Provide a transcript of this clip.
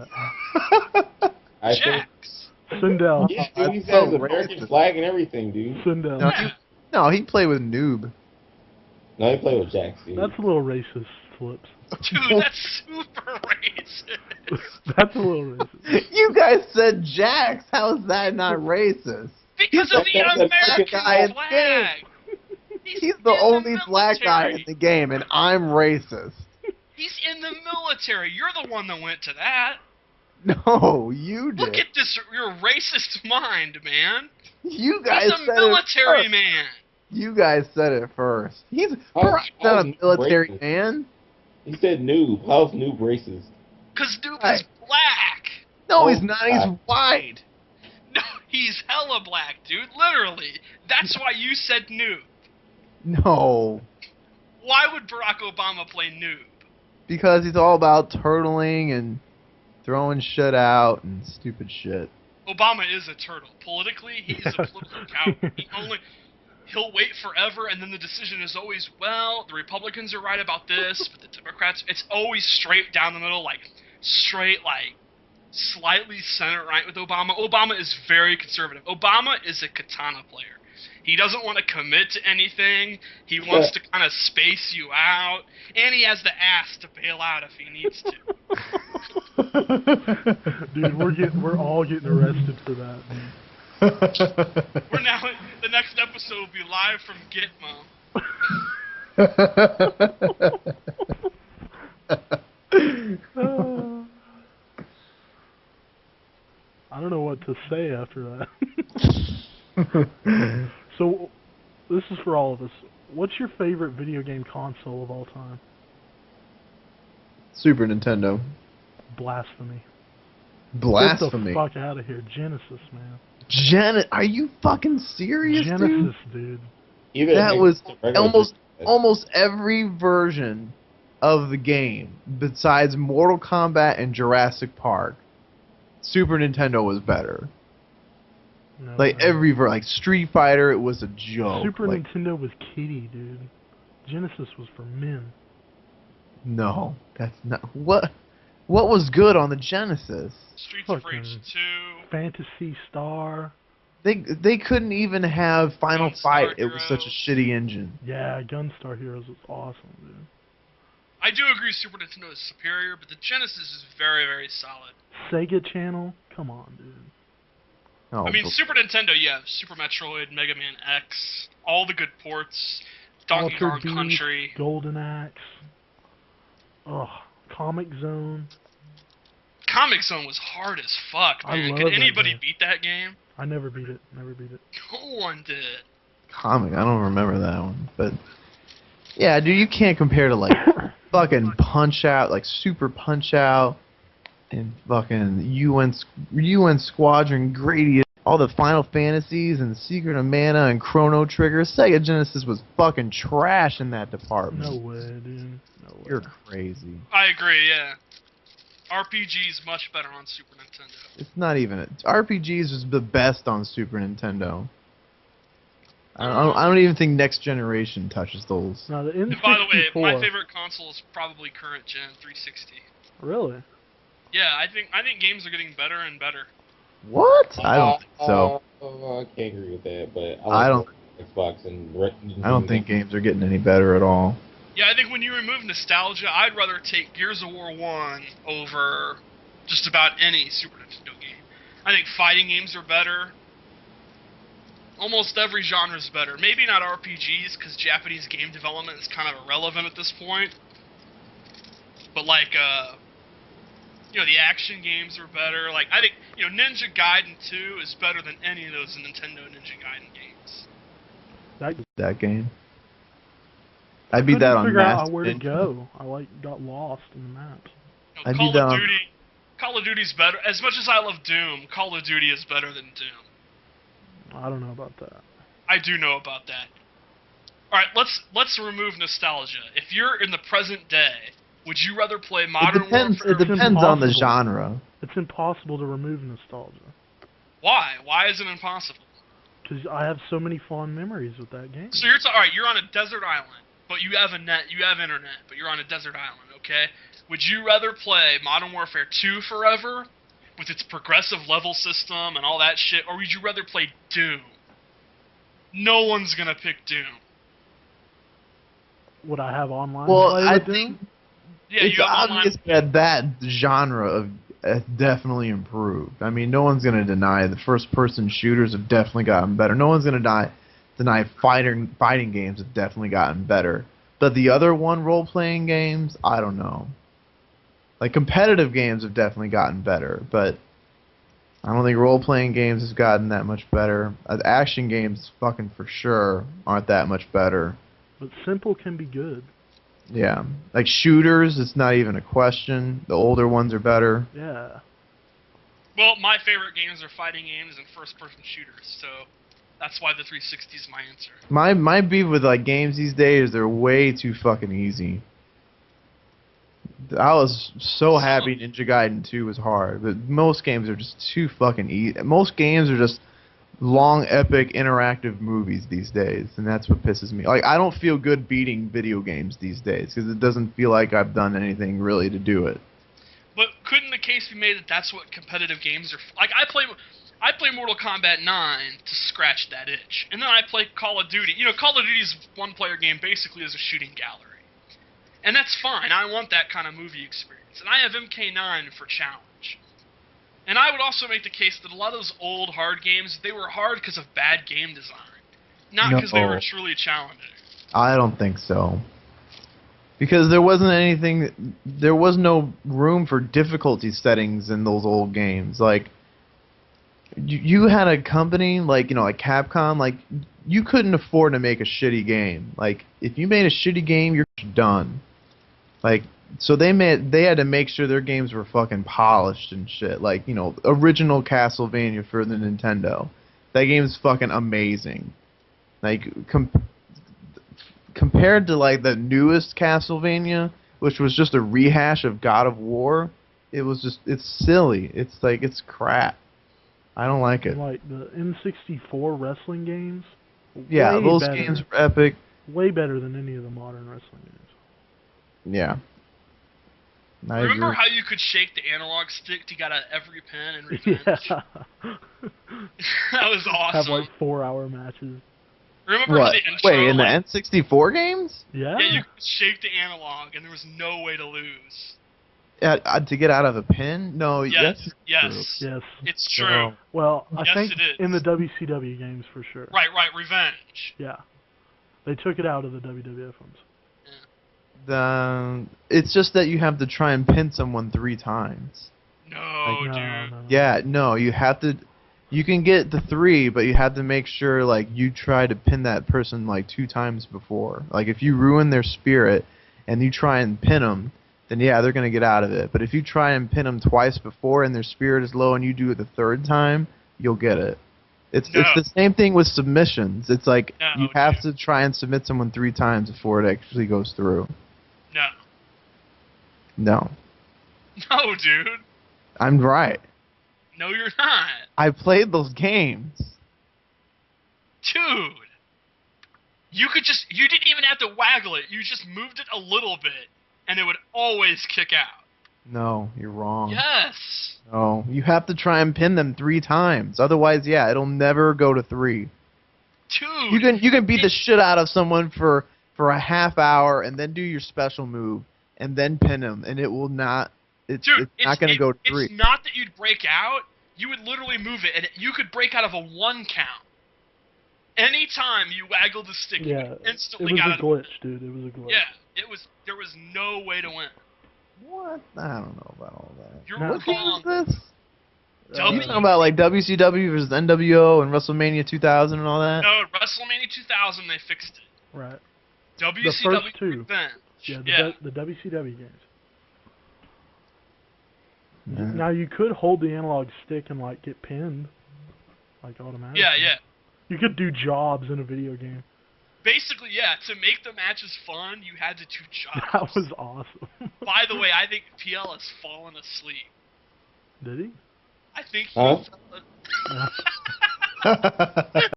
that. I think. Jax. Sindel. Yeah, dude, he That's has so the American racist. flag and everything, dude. Sindel. No, he played with Noob. No, he played with Jax, dude. That's a little racist, Flips. Dude, that's super racist. That's a little racist. You guys said Jax. How is that not racist? Because of the That's the American guy in the flag. He's the in only black guy in military. the game, and I'm racist. He's in the military. You're the one that went to that. No, you did. Look at this, your racist mind, man. You guys He's a said military it first. man. You guys said it first. He's How's not a Noob military racist? man. He said noob. How's noob racist? Because Noob Right. is black. No, Oh, he's not. He's God. white. No, he's hella black, dude. Literally. That's why you said Noob. No, Why would Barack Obama play Noob? because he's all about turtling and throwing shit out and stupid shit. Obama is a turtle. Politically, he's a political coward. He'll wait forever, and then the decision is always, well, the Republicans are right about this, but the Democrats, it's always straight down the middle, like, straight, like, slightly center-right with Obama. Obama is very conservative. Obama is a katana player. He doesn't want to commit to anything. He wants to kind of space you out, and he has the ass to bail out if he needs to. Dude, we're all getting arrested for that. We're now, the next episode will be live from Gitmo. I don't know what to say after that. So, this is for all of us. What's your favorite video game console of all time? Super Nintendo. Blasphemy. Blasphemy. Get the fuck out of here. Genesis, man. Are you fucking serious, dude? Genesis, dude. Even That if was it's a regular almost every version of the game, besides Mortal Kombat and Jurassic Park, Super Nintendo was better. No, Like like Street Fighter, it was a joke. Super Like, Nintendo was kiddie, dude. Genesis was for men. no, that's not what. What was good on the Genesis? Streets of Fucking Rage 2. Fantasy Star. They couldn't even have Final Gunstar Fight. It was such Heroes. a shitty engine. Yeah, Gunstar Heroes was awesome, dude. I do agree Super Nintendo is superior, but the Genesis is very, very solid. Sega Channel? Come on, dude. Oh, I mean, but- Super Nintendo, you have Super Metroid, Mega Man X, all the good ports, Donkey Kong Altered Beast, Country. Golden Axe. Ugh. Comic Zone. Comic Zone was hard as fuck, I man. love Could that anybody game. beat that game? I never beat it. Never beat it. No one did. Comic. I don't remember that one, but yeah, dude, you can't compare to like fucking Punch Out, like Super Punch Out, and fucking UN Squadron Gradius, all the Final Fantasies and Secret of Mana and Chrono Trigger. Sega Genesis was fucking trash in that department. No way, dude. No way. You're crazy. I agree, yeah. RPG's much better on Super Nintendo. It's not even RPGs was the best on Super Nintendo. I don't even think Next Generation touches those. Now, the And by the way, my N64 favorite console is probably current gen 360. Really? Yeah, I think games are getting better and better. What? I don't think so. I can't agree with that, but I don't. Xbox and I don't think games are getting any better at all. Yeah, I think when you remove nostalgia, I'd rather take Gears of War 1 over just about any Super Nintendo game. I think fighting games are better. Almost every genre is better. Maybe not RPGs, because Japanese game development is kind of irrelevant at this point. But like, the action games are better. Like, I think, Ninja Gaiden 2 is better than any of those Nintendo Ninja Gaiden games. That game. I beat that on figure out Master where to Ninja. go. I got lost in the maps. I beat Call that of on- Duty. Call of Duty's better. As much as I love Doom, Call of Duty is better than Doom. I don't know about that. I do know about that. All right, let's remove nostalgia. If you're in the present day, would you rather play Modern Warfare? It depends on the impossible. genre. It's impossible to remove nostalgia. Why? Why is it impossible? Because I have so many fond memories with that game. So all right. You're on a desert island, but you have a net. You have internet, but you're on a desert island. Okay. Would you rather play Modern Warfare 2 forever, with its progressive level system and all that shit, or would you rather play Doom? No one's gonna pick Doom. Would I have online? Well, play I with Doom? think Yeah, it's you have obvious online. that genre of definitely improved. I mean, no one's gonna deny the first-person shooters have definitely gotten better. No one's gonna deny fighting games have definitely gotten better. But the other role-playing games, I don't know. Like competitive games have definitely gotten better, but I don't think role-playing games has gotten that much better. Action games, fucking for sure, aren't that much better. But simple can be good. Yeah, like shooters, it's not even a question. The older ones are better. Yeah. Well, my favorite games are fighting games and first-person shooters, so that's why the 360 is my answer. My beef with like games these days, they're way too fucking easy. I was so happy Ninja Gaiden 2 was hard, but most games are just too fucking easy. Most games are just long, epic, interactive movies these days, and that's what pisses me. Like, I don't feel good beating video games these days, because it doesn't feel like I've done anything really to do it. But couldn't the case be made that that's what competitive games are like? I play Mortal Kombat 9 to scratch that itch, and then I play Call of Duty. You know, Call of Duty's one-player game basically is a shooting gallery. And that's fine. I want that kind of movie experience. And I have MK9 for challenge. And I would also make the case that a lot of those old hard games, they were hard because of bad game design. Not because they were truly challenging. I don't think so. Because there was no room for difficulty settings in those old games. Like, you had a company, like, you know, like Capcom, like, you couldn't afford to make a shitty game. Like, if you made a shitty game, you're done. Like, so they had to make sure their games were fucking polished and shit. Like, you know, original Castlevania for the Nintendo. That game's fucking amazing. Like, compared to, like, the newest Castlevania, which was just a rehash of God of War, it's silly. It's like, it's crap. I don't like it. Like the N64 wrestling games. Yeah, way those better. games are epic. Way better than any of the modern wrestling games. Yeah. I Remember agree. how you could shake the analog stick to get out of every pin in Revenge? Yeah. That was awesome. Have like 4-hour matches. Remember What? the intro? Wait, in the like, N64 games? Yeah. yeah, you could shake the analog, and there was no way to lose. To get out of a pin? No, Yes, that's yes, Yes. it's true. No. Well, I Yes, think it is. in the WCW games for sure. Right, Revenge. Yeah. They took it out of the WWF ones. It's just that you have to try and pin someone 3 times. No, No, dude. no. Yeah, no, you have to. You can get the 3, but you have to make sure like you try to pin that person like 2 times before. Like if you ruin their spirit and you try and pin them, then yeah, they're gonna get out of it. But if you try and pin them twice before and their spirit is low and you do it the 3rd time, you'll get it. It's the same thing with submissions. It's like No, you have dude. to try and submit someone 3 times before it actually goes through. No. No, No, dude. I'm right. No, you're not. I played those games. Dude. You didn't even have to waggle it. You just moved it a little bit, and it would always kick out. No, you're wrong. Yes. No, you have to try and pin them 3 times. Otherwise, yeah, it'll never go to 3. Dude. You can beat the shit out of someone for a half hour and then do your special move and then pin them, and it will not. It's not going to go to 3. It's not that you'd break out. You would literally move it, and you could break out of a 1 count. Anytime you waggled the stick, you Yeah. would It instantly was got a out of glitch, dude. It was a glitch. Yeah, there was no way to win. What? I don't know about all that. You're Now- What game wrong. is this? W- You talking about like WCW versus NWO and WrestleMania 2000 and all that? No, WrestleMania 2000 they fixed it. Right. WCW first 2. Revenge. Yeah, the WCW games. Yeah. Now you could hold the analog stick and like get pinned, like automatically. Yeah. You could do jobs in a video game. Basically, yeah. To make the matches fun, you had to do jobs. That was awesome. By the way, I think PL has fallen asleep. Did he? I think he Huh? fell